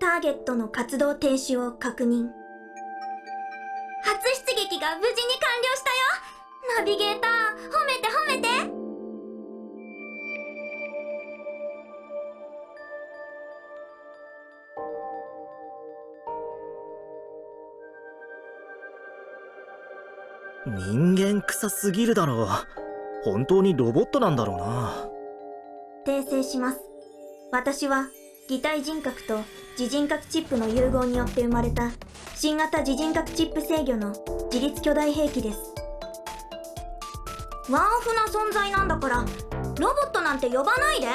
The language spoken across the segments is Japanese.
ターゲットの活動停止を確認。初出撃が無事に完了したよ。ナビゲーター、褒めて褒めて。人間臭すぎるだろう。本当にロボットなんだろうな。訂正します。私は擬態人格と自人格チップの融合によって生まれた新型自人格チップ制御の自立巨大兵器です。ワンオフな存在なんだからロボットなんて呼ばないで。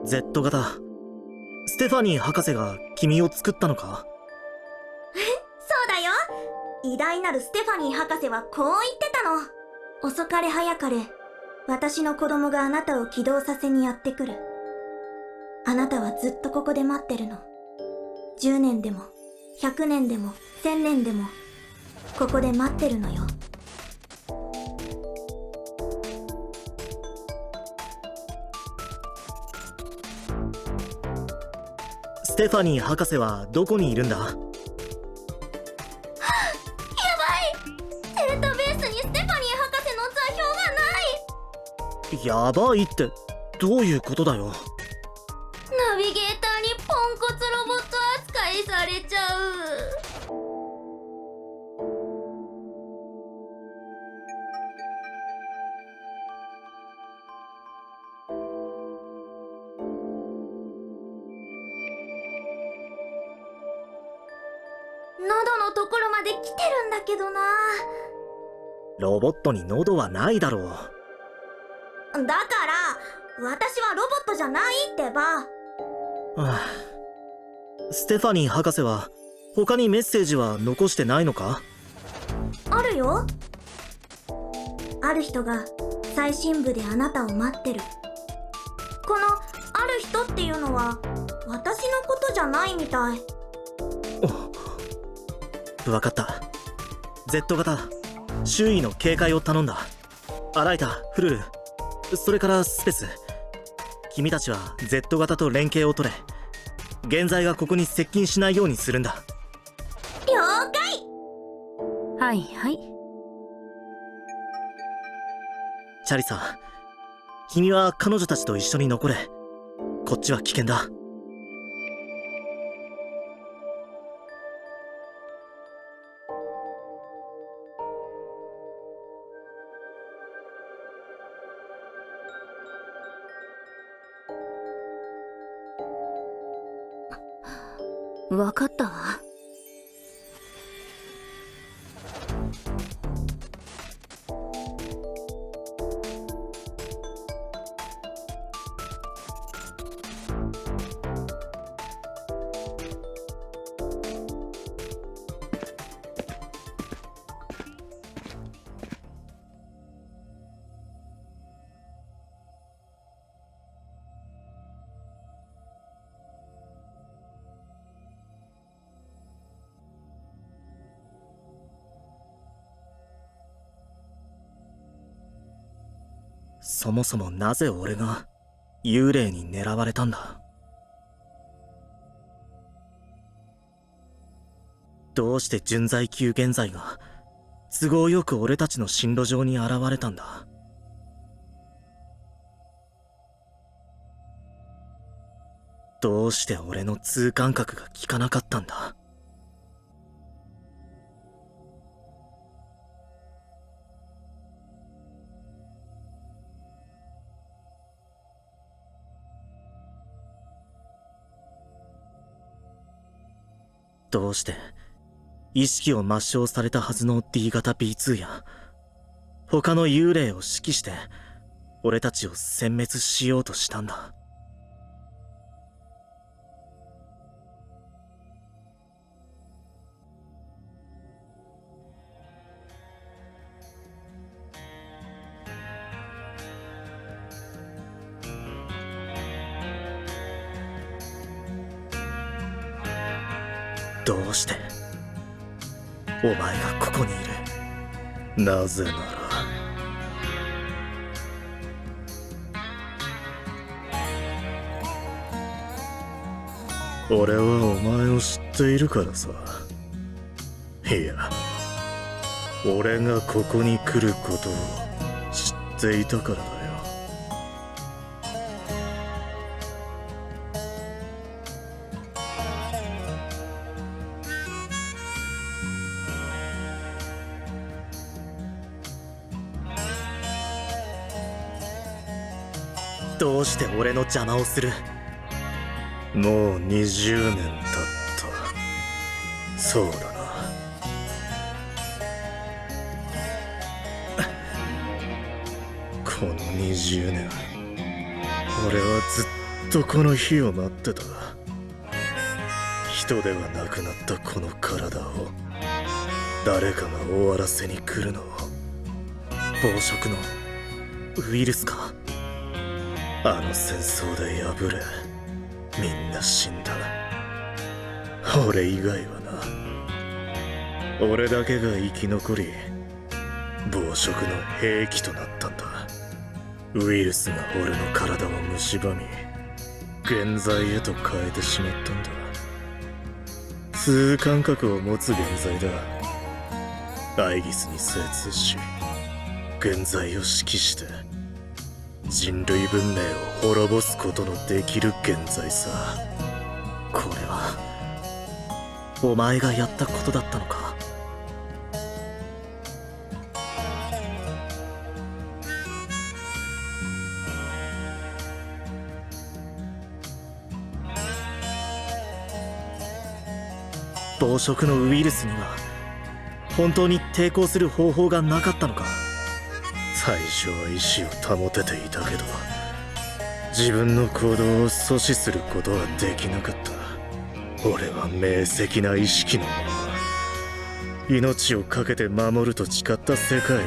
Z 型。ステファニー博士が君を作ったのか？そうだよ。偉大なるステファニー博士はこう言ってたの。遅かれ早かれ私の子供があなたを起動させにやってくる。あなたはずっとここで待ってるの。10年でも100年でも1000年でもここで待ってるのよ。ステファニー博士はどこにいるんだ？やばい！データベースにステファニー博士の座標がない！やばいってどういうことだよ。ナビゲーターにポンコツロボット扱いされちゃう。喉のところまで来てるんだけどな。ロボットに喉はないだろう。だから私はロボットじゃないってば。ステファニー博士は他にメッセージは残してないのか？あるよ。ある人が最深部であなたを待ってる。このある人っていうのは私のことじゃないみたい。分かった。 Z 型、周囲の警戒を頼んだ。アライタ、フルル、それからスペス、君たちは Z 型と連携を取れ。現在がここに接近しないようにするんだ。了解。はいはい。チャリサ、君は彼女たちと一緒に残れ。こっちは危険だ。わかったわ。そもそもなぜ俺が幽霊に狙われたんだ？どうして純在級現在が都合よく俺たちの進路上に現れたんだ？どうして俺の痛感覚が効かなかったんだ？どうして意識を抹消されたはずの D 型 B2 や他の幽霊を指揮して俺たちを殲滅しようとしたんだ？どうしてお前がここにいる？なぜなら俺はお前を知っているからさ。いや、俺がここに来ることを知っていたからだよ。どうして俺の邪魔をする？もう20年経った。そうだな。この20年、俺はずっとこの日を待ってた。人ではなくなったこの体を誰かが終わらせに来るのを。暴食のウイルスか。あの戦争で敗れみんな死んだ。俺以外はな。俺だけが生き残り暴食の兵器となったんだ。ウイルスが俺の体を蝕み現在へと変えてしまったんだ。痛感覚を持つ現在だ。アイギスに精通し現在を指揮して人類文明を滅ぼすことのできる現在さ。これはお前がやったことだったのか。暴食のウイルスには本当に抵抗する方法がなかったのか。最初は意志を保てていたけど自分の行動を阻止することはできなかった。俺は明晰な意識のまま命を懸けて守ると誓った世界を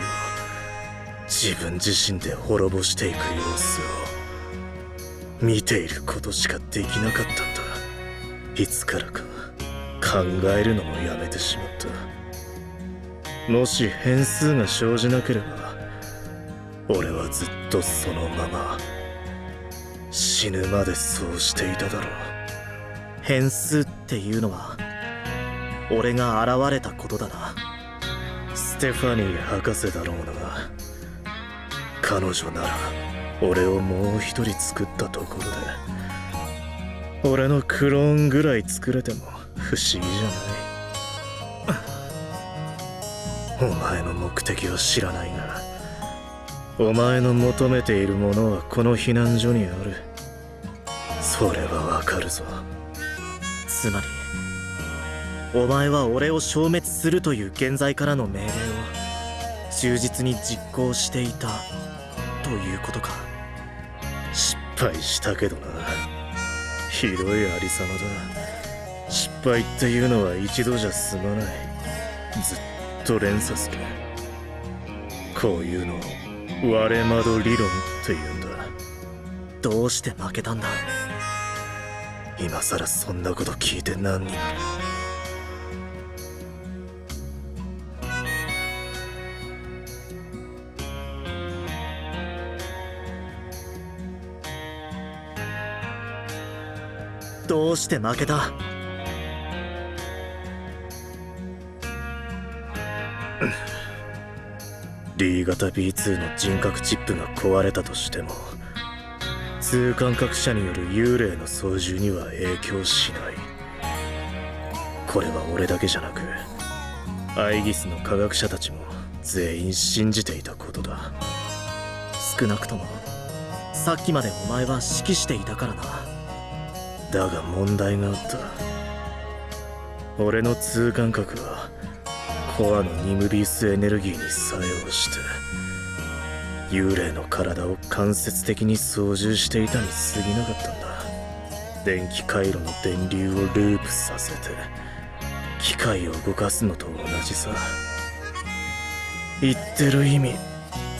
自分自身で滅ぼしていく様子を見ていることしかできなかったんだ。いつからか考えるのもやめてしまった。もし変数が生じなければ俺はずっとそのまま死ぬまでそうしていただろう。変数っていうのは俺が現れたことだな。ステファニー博士だろうな。彼女なら俺をもう一人作ったところで俺のクローンぐらい作れても不思議じゃない。お前の目的は知らないがお前の求めているものはこの避難所にある。それはわかるぞ。つまりお前は俺を消滅するという現在からの命令を忠実に実行していたということか。失敗したけどな。ひどいありさまだ。失敗っていうのは一度じゃ済まない。ずっと連鎖する。こういうのを割れ窓理論って言うんだ。どうして負けたんだ。今さらそんなこと聞いて何になる。どうして負けた。D 型 B2 の人格チップが壊れたとしても痛感覚者による幽霊の操縦には影響しない。これは俺だけじゃなくアイギスの科学者たちも全員信じていたことだ。少なくともさっきまでお前は指揮していたからな。だが問題があった。俺の痛感覚はコアのニムビウスエネルギーに作用して幽霊の体を間接的に操縦していたに過ぎなかったんだ。電気回路の電流をループさせて機械を動かすのと同じさ。言ってる意味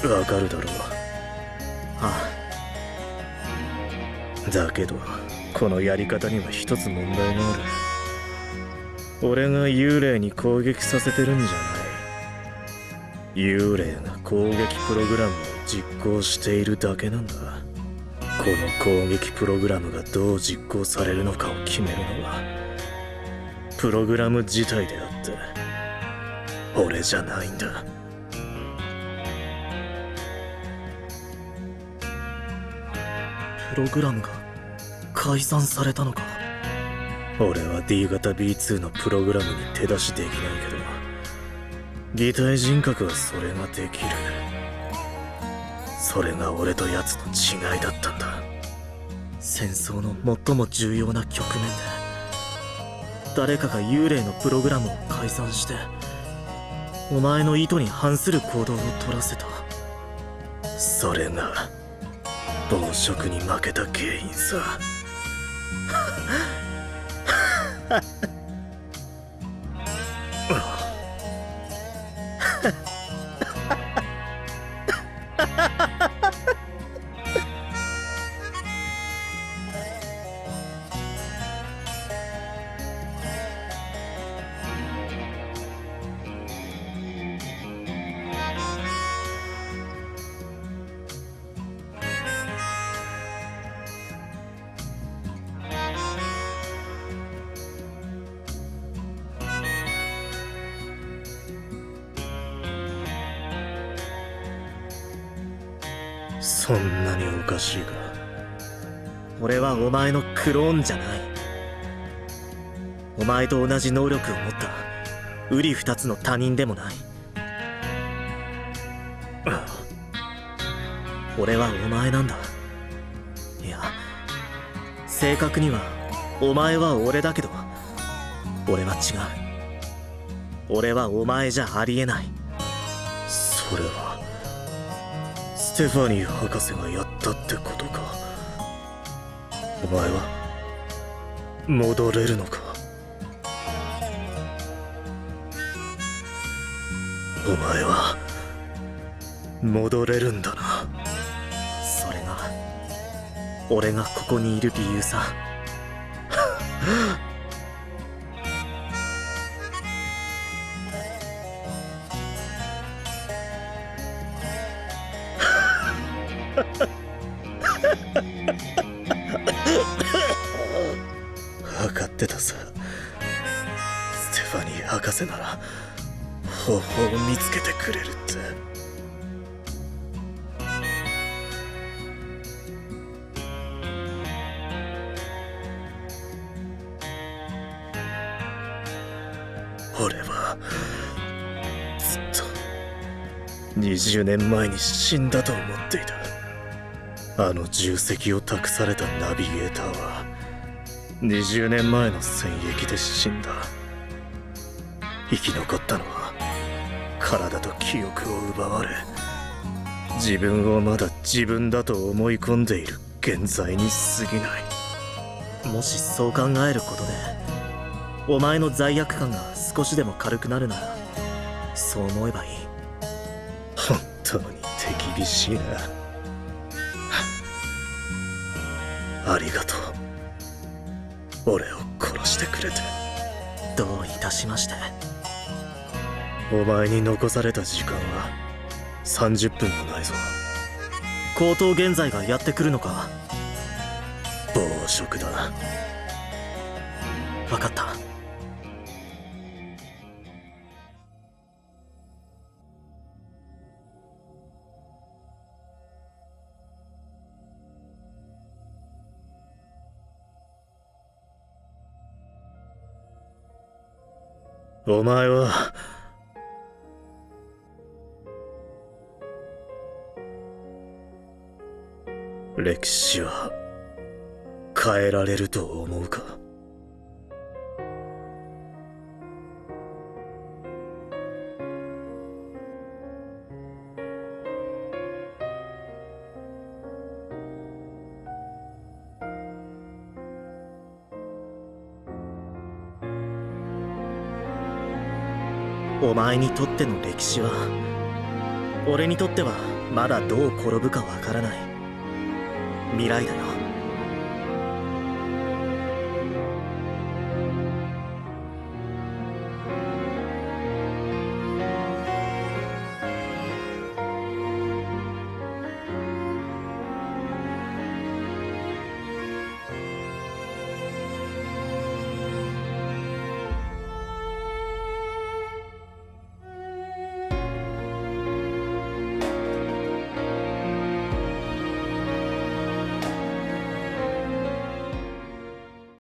わかるだろう。ああ。だけどこのやり方には一つ問題がある。俺が幽霊に攻撃させてるんじゃない。幽霊が攻撃プログラムを実行しているだけなんだ。この攻撃プログラムがどう実行されるのかを決めるのはプログラム自体であって俺じゃないんだ。プログラムが改ざんされたのか。俺は D 型 B2 のプログラムに手出しできないけど擬態人格はそれができる。それが俺と奴の違いだったんだ。戦争の最も重要な局面で誰かが幽霊のプログラムを改ざんしてお前の意図に反する行動を取らせた。それが暴食に負けた原因さ。そんなにおかしいか。俺はお前のクローンじゃない。お前と同じ能力を持った瓜二つの他人でもない。俺はお前なんだ。いや、正確にはお前は俺だけど俺は違う。俺はお前じゃありえない。それはステファニー博士がやったってことか。お前は戻れるのか。お前は戻れるんだな。それが俺がここにいる理由さ。分かってたさ。ステファニー博士なら方法を見つけてくれるって。俺はずっと20年前に死んだと思っていた。あの重責を託されたナビゲーターは20年前の戦役で死んだ。生き残ったのは体と記憶を奪われ自分をまだ自分だと思い込んでいる現在に過ぎない。もしそう考えることでお前の罪悪感が少しでも軽くなるならそう思えばいい。本当に手厳しいな。ありがとう。俺を殺してくれて。どういたしまして。お前に残された時間は30分もないぞ。高等現在がやってくるのか。暴食だ。分かった。お前は歴史は変えられると思うか。お前にとっての歴史は俺にとってはまだどう転ぶかわからない未来だよ。